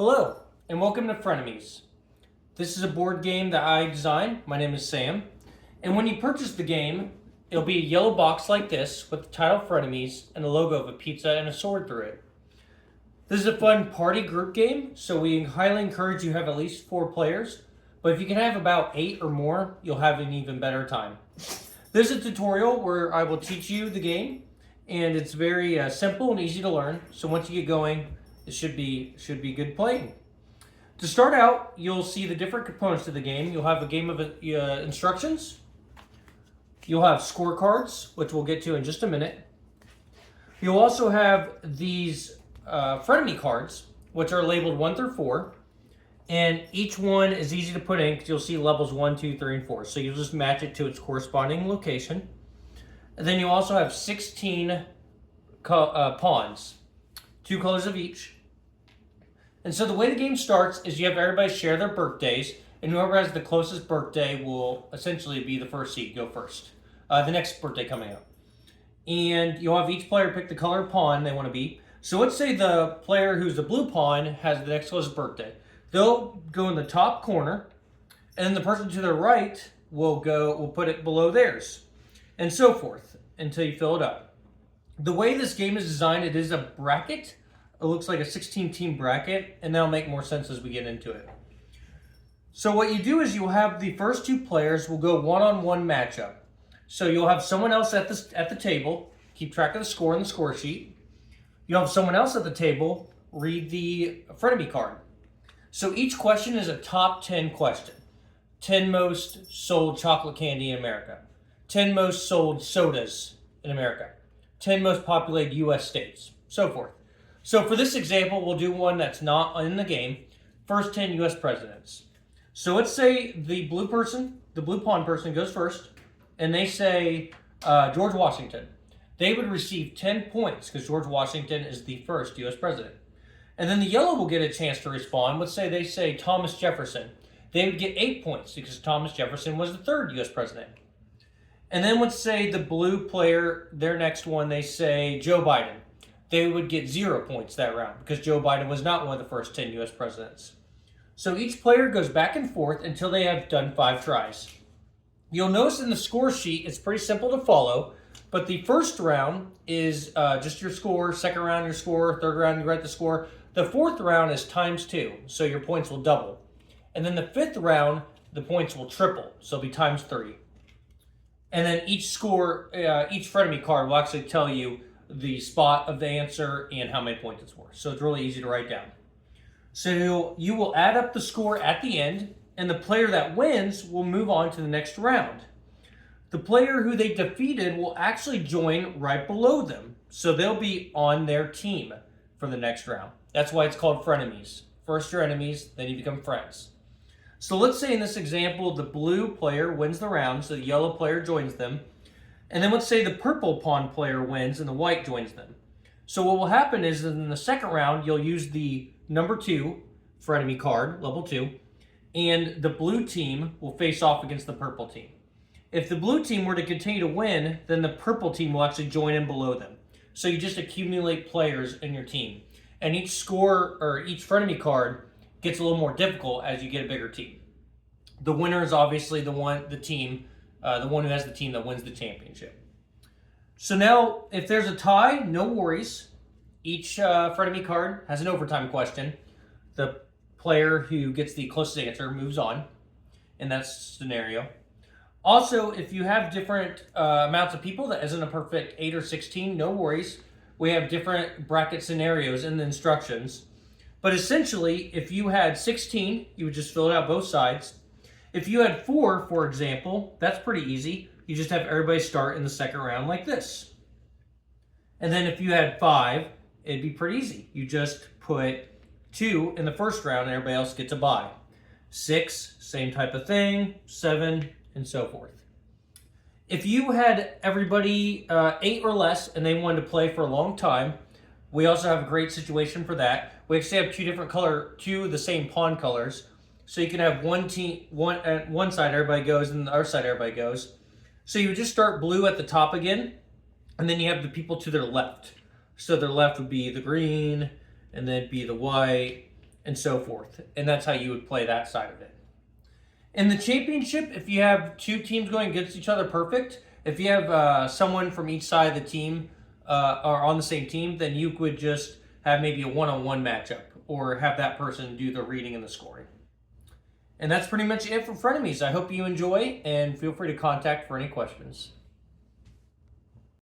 Hello, and welcome to Frienemies. This is a board game that I designed. My name is Sam. And when you purchase the game, it'll be a yellow box like this with the title Frienemies and the logo of a pizza and a sword through it. This is a fun party group game, so we highly encourage you to have at least 4 players. But if you can have about 8 or more, you'll have an even better time. This is a tutorial where I will teach you the game, and it's very simple and easy to learn. So once you get going, it should be good playing. To start out, you'll see the different components of the game. You'll have a game of instructions. You'll have scorecards, which we'll get to in just a minute. You'll also have these frenemy cards, which are labeled 1 through 4. And each one is easy to put in because you'll see levels 1, 2, 3, and 4. So you'll just match it to its corresponding location. And then you also have 16 pawns, 2 colors of each. And so the way the game starts is you have everybody share their birthdays, and whoever has the closest birthday will essentially be the first seed, go first. The next birthday coming up. And you'll have each player pick the color pawn they want to be. So let's say the player who's the blue pawn has the next closest birthday. They'll go in the top corner, and then the person to their right will put it below theirs, and so forth until you fill it up. The way this game is designed, it is a bracket. It looks like a 16-team bracket, and that'll make more sense as we get into it. So what you do is you'll have the first 2 players will go one-on-one matchup. So you'll have someone else at the table keep track of the score in the score sheet. You'll have someone else at the table read the frenemy card. So each question is a top 10 question. 10 most sold chocolate candy in America. 10 most sold sodas in America. 10 most populated U.S. states. So forth. So for this example, we'll do one that's not in the game. First 10 U.S. presidents. So let's say the blue pawn person goes first, and they say George Washington. They would receive 10 points because George Washington is the first U.S. president. And then the yellow will get a chance to respond. Let's say they say Thomas Jefferson. They would get 8 points because Thomas Jefferson was the 3rd U.S. president. And then let's say the blue player, their next one, they say Joe Biden. They would get 0 points that round because Joe Biden was not one of the first 10 U.S. presidents. So each player goes back and forth until they have done 5 tries. You'll notice in the score sheet, it's pretty simple to follow. But the first round is just your score. Second round, your score. Third round, you write the score. The 4th round is times 2, so your points will double. And then the 5th round, the points will triple, so it'll be times 3. And then each frenemy card will actually tell you the spot of the answer and how many points it's worth. So it's really easy to write down. So you will add up the score at the end, and the player that wins will move on to the next round. The player who they defeated will actually join right below them, so they'll be on their team for the next round. That's why it's called Frienemies. First you're enemies, then you become friends. So let's say in this example, the blue player wins the round, so the yellow player joins them. And then let's say the purple pawn player wins and the white joins them. So what will happen is in the second round, you'll use the number 2 frenemy card, level 2, and the blue team will face off against the purple team. If the blue team were to continue to win, then the purple team will actually join in below them. So you just accumulate players in your team. And each score or each frenemy card gets a little more difficult as you get a bigger team. The winner is obviously the one who has the team that wins the championship. So now, if there's a tie, no worries. Each frenemy card has an overtime question. The player who gets the closest answer moves on in that scenario. Also, if you have different amounts of people, that isn't a perfect 8 or 16, no worries. We have different bracket scenarios in the instructions. But essentially, if you had 16, you would just fill it out both sides. If you had 4, for example, that's pretty easy. You just have everybody start in the second round like this. And then if you had 5, it'd be pretty easy. You just put 2 in the first round and everybody else gets a bye. 6, same type of thing. 7, and so forth. If you had everybody 8 or less and they wanted to play for a long time, we also have a great situation for that. We actually have 2 of the same pawn colors. So you can have one team, at one side everybody goes and the other side everybody goes. So you would just start blue at the top again, and then you have the people to their left. So their left would be the green, and then be the white, and so forth. And that's how you would play that side of it. In the championship, if you have two teams going against each other, perfect. If you have someone from each side of the team are on the same team, then you would just have maybe a one-on-one matchup or have that person do the reading and the scoring. And that's pretty much it for Frenemies. I hope you enjoy, and feel free to contact for any questions.